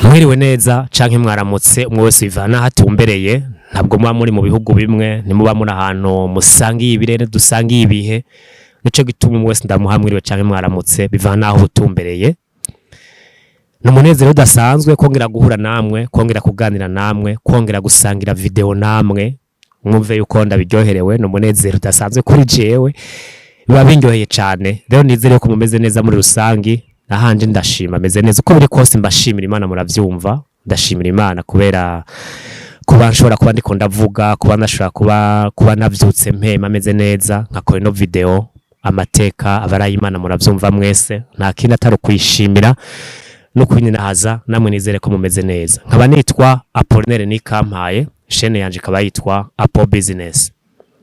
Mwiriwe neza canke mwaramutse umwe wese bivana hatumbereye, ntabwo muba muri mu bihugu bimwe, ntimuba muri ahantu musangiye ibirere dusangiye ibihe, nico gituma umwe wese ndamuha mwiriwe canke mwaramutse bivana aho utumbereye. N'umunezero udasanzwe kongera guhura namwe, kongera kuganira namwe, kongera gusangira video namwe, mwumve yuko ndabiryoherewe. N'umunezero udasanzwe kuri jewe, biba binyoheye cane. Rero nizere ko mumeze neza muri rusangi. Nahanje ndashima meze neza uko biri kose, mbashimira Imana, muravyumva. Ndashimira Imana kubera kuba nshobora kuba ndiko ndavuga, kuba ndashobora kuba navyutse mpema meze neza nkakora ino video. Amateka abaraye Imana, muravyumva mwese, nta kindi atari kwishimira no kwininahaza. Namwe nizere ko mumeze neza. Nkaba nitwa Apollinaire Nikampaye, chaîne yanje ikaba yitwa Apo Business.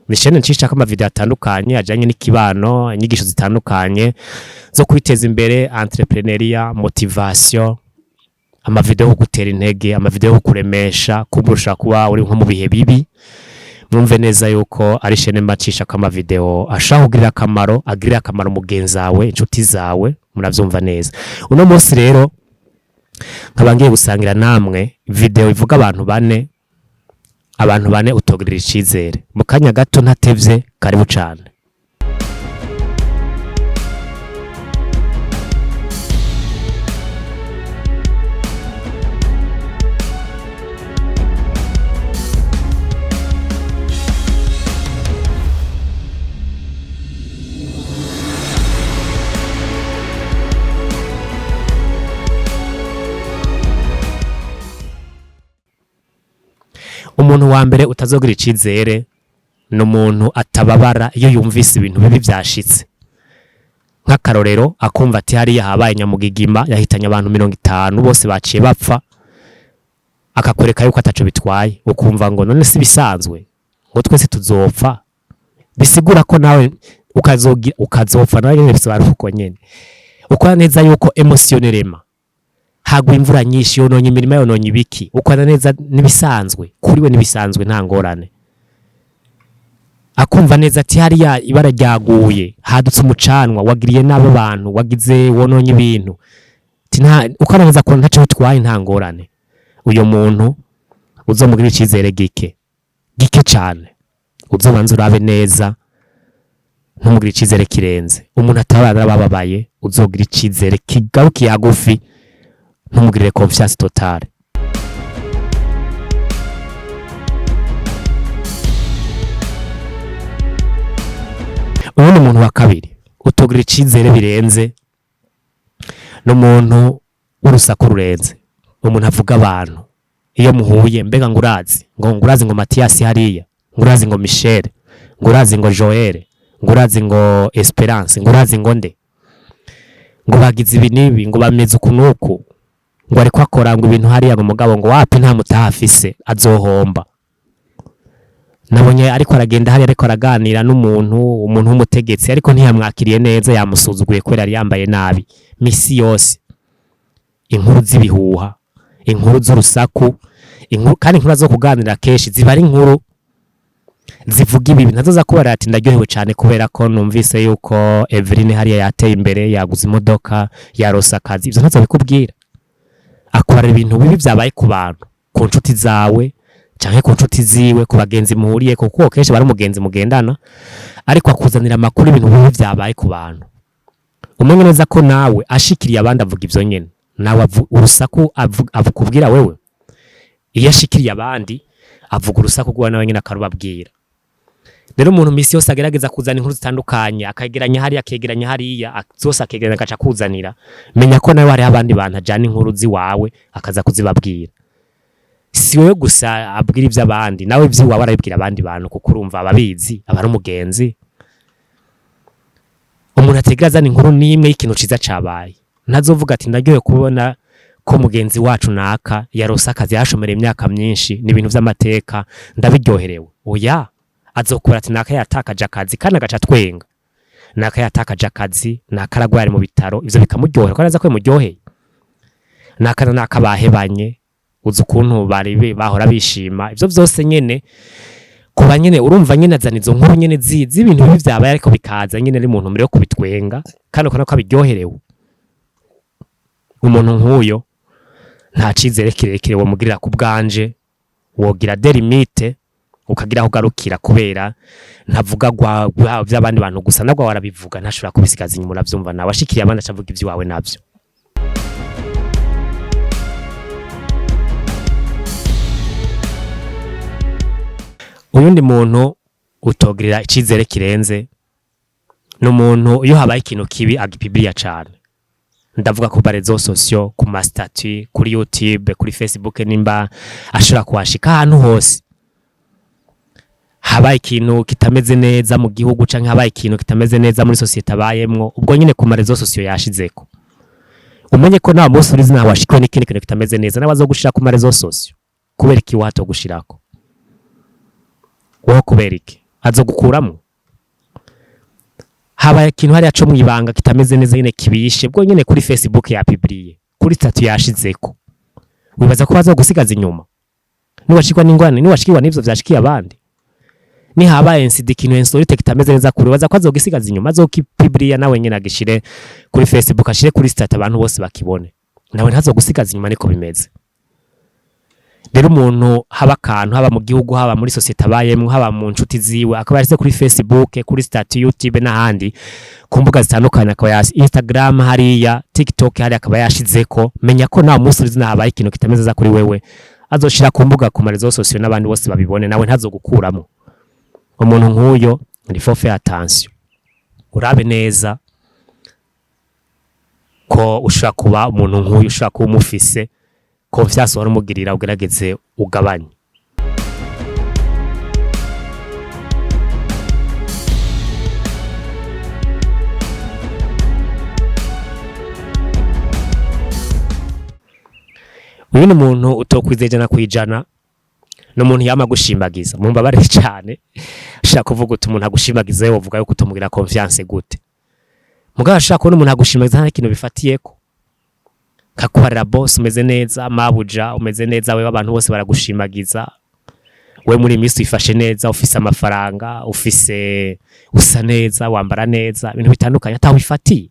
Ni chaîne ncisha kama video atandukanye ajanye n'ikibano, inyigisho zitandukanye zo kwiteza imbere, entrepreneuria, motivation, ama video yo gutera intege, ama video yo kuremesha, kuburusha kuba uri nko mu bihe bibi. Mwumve neza yuko ari chaîne macisha kama video ashaka kugirira akamaro, agirira akamaro mugenzi wawe, inshuti zawe, muravyumva neza. Uno munsi rero nkaba ngiye gusangira namwe video ivuga abantu bane utogirira icizere. Mu kanya gato ntatevye, karibu cane. Umuntu wa mbere utazogira icizere n'umuntu atababara iyo yumvise ibintu bibi vyashitse. Nk'akarorero akumva ati hariya habaye Nyamugigima yahitanye abantu 50 bose baciye bapfa, akakwereka yuko ataco bitwaye, ukumva ngo none si bisanzwe ngo twese tuzopfa. Bisigura ko nawe ukazopfa nawe nyene, bisobanura uko nyene ukora neza yuko emotionellement hagwa imvura nyinshi yononye imirima, yononye ibiki, ukora neza nibisanzwe kuri we, nibisanzwe nta ngorane. Akumva neza ati hariya ibara ryaguye, hadutse umucanwa, wagiriye n'abo bantu, wagize wononye ibintu, ukora neza ko ntaco bitwaye, nta ngorane. Uyo muntu uzomugira icizere gike cane, uzobanza urabe neza, ntumugira icizere kirenze. Umuntu atabara bababaye, uzogira icizere kigarukiye hagufi, ntumugirire confiance totale. Ubundi umuntu wa kabiri utogirira icizere birenze n'umuntu w'urusaku rurenze. Umuntu avuga abantu iyo muhuye, mbega ngurazi ngo Mathias hariya, ngurazi ngo Michel, ngurazi ngo Joel, ngurazi ngo Esperance, ngurazi ngo nde, ngo bagize ibi nibi, ngo bameze ukunuku, ngo ariko akora ngo ibintu hariya, ngo mugabo ngo wapi nta mutahafise azohomba. Nabonye ariko aragenda hariya, ariko araganira umuntu w'umutegetsi, ariko ntiyamwakiriye neza, yamusuzuguye kubera yari yambaye nabi. Misi yose inkuru z'ibihuha, inkuru z'urusaku, kandi inkuru zo kuganira kenshi ziba ari inkuru zivuga ibi. Ntazoza kubara ati ndaryohewe cyane kubera ko numvise yuko Eveline hariya yateye imbere, yaguze imodoka, yarose akazi. Ivyo ntazo bikubwira. Akora ibintu bibi vyabaye ku bantu, ku nshuti zawe canke ku nshuti ziwe, ku bagenzi muhuriye, kuko kenshi bari umugenzi mugendana, ariko akuzanira amakuru ibintu bibi vyabaye ku bantu. Umenye neza ko nawe ashikiriye abandi avuga ivyo nyene, nawe urusaku avukubwira wewe. Iyo ashikiriye abandi avuga urusaku gwa nawe nyene akarubabwira. Rero umuntu misi yose agerageza kuzana inkuru zitandukanye, akageranya hariya akegeranya hariya, zose akegeranya agaca kuzanira, menya ko nawe hari abandi bantu ajana inkuru ziwawe akaza kuzibabwira. Si wewe gusa abwira ivy'abandi, nawe ivy'iwawe arabibwira abandi bantu, kuko urumva ababizi, aba ari umugenzi. Umuntu ategereza inkuru nimwe y'ikintu ciza cabaye, ntazovuga ati ndaryohewe kubona ko mugenzi wacu naka yarose akazi, yashomereye imyaka myinshi, ni ibintu vy'amateka, ndabiryoherewe. Oya, azokora ati naka yatakaje akazi, kandi agaca twenga. Naka yatakaje akazi, naka aragwara mu bitaro, ivyo bikamuryohera, ko araza ko bimuryoheye. Naka bahebanye, uzi ukuntu bari bahora bishima. Ivyo vyose nyene kuba nyene urumva nyene azana izo nkuru nyene zizi ibintu bibi vyabaye, ariko bikaza nyene ari umuntu mbere yo kubitwenga, kandi ukona ko abiryoherewe. Umuntu nk'uyo nta cizere kirekire wo mugirira ku bwanje, wogira de limite ukagira aho ugarukira, kubera ntavuga by'abandi bantu gusa, nabwo warabivuga ntashobora kubisigaza inyuma, uravyumva nawe ashikiriye abandi acavuga ivy'iwawe navyo. Uyundi muntu utogirira icizere kirenze n'umuntu iyo habaye ikintu kibi agipibliya cane. Ndavuga ku barezo sosio, ku ma statut, kuri YouTube, kuri Facebook, nimba ashobora kuhashika ahantu hose. Habaye ikintu kitameze neza mu gihugu canke habaye ikintu kitameze neza muri societe abayemwo, ubwo nyine ku marezo sosio yashizeko. Umenye ko nta munsi urizi naho washikwe n'ikindi kintu kitameze neza n'abazo gushira ku marezo sosio. Kubera iki wato gushirako? Wowe kubera iki? Azogukuramo? Habaye ikintu hari aco mwibanga kitameze neza nyine kibishe, bwo nyine kuri Facebook ya publiye, kuri statut yashizeko. Wibaza ko bazogusigaza inyuma? Niwashikwa n'ingwane, niwashikirwa n'ivyo vyashikiye abandi. Ni habaye incident ikintu insolite kitameze neza kuri, waza ko azogisigaza inyuma, azokipubliya nawe nyine agishire kuri Facebook, ashire kuri statut abantu bose bakibone. Nawe ntazogusigaza inyuma, niko bimeze. Rero umuntu haba kantu, haba mu gihugu, haba muri societe abayemwe, haba mu nshuti ziwe, akaba yashyize kuri Facebook, kuri statut, YouTube n'ahandi ku mbuga zitandukanye, akaba ya Instagram hariya, TikTok hariya akaba yashizeko, menya ko nta munsi urizi habaye ikintu kitameze neza kuri wewe, azoshira ku mbuga ku marezo sosio n'abandi bose babibone, nawe ntazogukuramo. Umuntu nk'uyo ni faut faire attention. Urabe neza ko ushaka kuba umuntu nk'uyu, ushaka kuba umufise confiance wari umugirira, ugerageze ugabanye. Uyu ni umuntu utokwizejana kwijana, n'umuntu yama gushimagiza. Mumbabarire cyane, ashaka kuvuga uti umuntu agushimagiza yewe uvuga yuko utomugira confiance gute? Mugabo ashaka ko umuntu agushimagiza nta kintu bifatiyeko. Kakuharira boss umeze neza, mabuja umeze neza, wewe abantu bose baragushimagiza. We muri misi ifashe neza, ufise amafaranga, ufise usa neza, wambara neza, ibintu bitandukanye ataho bifatiye.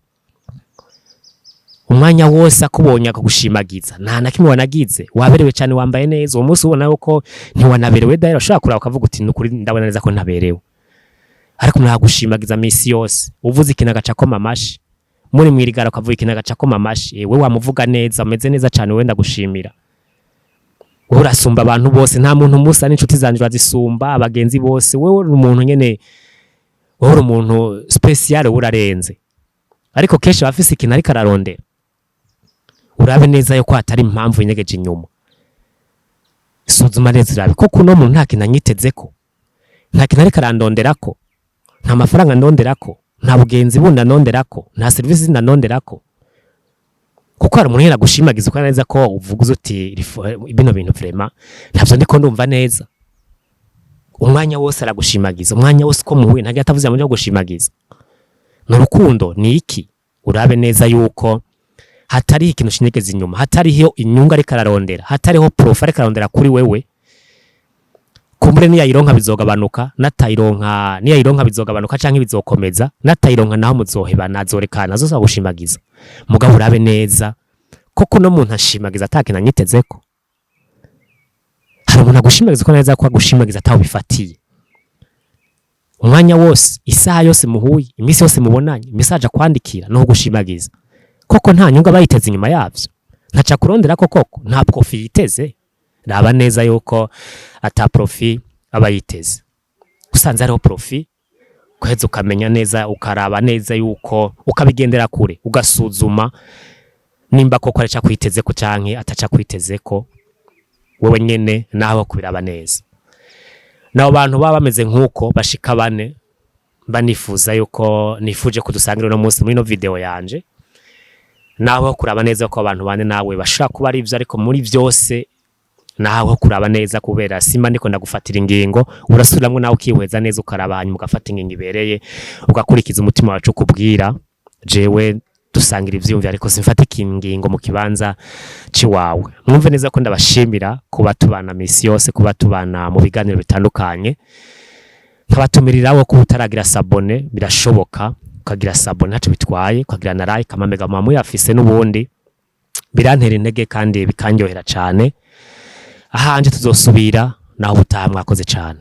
Umwanya wose akubonye akagushimagiza, nta na kimwe wanagize, waberewe cyane, wambaye neza, uwo munsi ubona yuko ntiwanaberewe daira, ushaka kuraba ukavuga uti nukuri ndabona neza ko ntaberewe. Ariko nagushimagiza misi yose, uvuze ikintu agaca ko mamashi, muri mwirigara ukavuga ikintu agaca ko mamashi, we wamuvuga neza, umeze neza cyane, wenda gushimira. Urasumba abantu bose, nta muntu musa, n'inshuti zanje bazisumba, abagenzi bose, wewe uri umuntu nyene, wewe uri umuntu special, urarenze. Ariko kesho bafise ikintu ariko ararondera, urabe neza yuko atari impamvu inyegeje inyuma. Suzuma neza urabe ko kuno muntu nta kintu anyitezeko, nta kintu ariko arandonderako, nta mafaranga ndonderako, nta bugenzi bunda ndonderako, nta service ndonderako. Kuko hari umuntu yera gushimagiza uko neza ko uvuguze uti bino bintu vraiment ntavyo ndiko ndumva neza. Umwanya wose aragushimagiza, umwanya wose ko muhuye ntagiye atavuze mu byo gushimagiza. N'urukundo ni iki? Urabe neza yuko hatari ikintu shinyegeza inyuma, hatariho inyunga ariko ararondera, hatariho profit ariko ararondera kuri wewe. Kumbure niya ironka bizogabanuka, natayironka niya ironka bizogabanuka canke bizokomeza, natayironka naho muzoheba nazorekana azoza gushimagiza. Mugabo urabe neza koko no muntu ashimagiza atakina nyitezeko. Hari umuntu agushimagiza ko neza ko agushimagiza ataho bifatiye. Umwanya wose, isaha yose muhuye, imisi yose mubonanye, message akwandikira no gushimagiza. Koko nta nyunga bayiteze inyuma yavyo, ntaca kurondera koko, nta profit yiteze. Raba neza yuko ata profit abayiteze. Usanze ariho profit, kweza ukamenya neza, ukaraba neza yuko ukabigendera kure, ugasuzuma nimba koko arica kwitezeko canke ataca kwitezeko, wewe nyene naho kubiraba neza. Nabo bantu baba bameze nkuko bashika bane, banifuza yuko nifuje kudusangira no munsi muri no video yanje. Naho kuraba neza ko abantu bane nawe bashaka kuba ari ivyo, ariko muri vyose naho kuraba neza, kubera simba ndiko ndagufatira ingingo, urasubiramwe nawe ukihweza neza, ukarabanya ugafata ingingo ibereye, ugakurikiza umutima wacu kubwira. Jewe dusangira ivyumvye, ariko simfata ingingo mu kibanza ciwawe. Mwumve neza ko ndabashimira kuba tubana misi yose, kuba tubana mu biganiro bitandukanye. Nkabatumiriraho ko utaragira sabone, birashoboka ukagira sabone ntaco bitwaye, ukagira na like, amamega mamu yafise n'ubundi birantera intege kandi bikanyohera cane. Ahanje tuzosubira naho ubutaha mwakoze cane.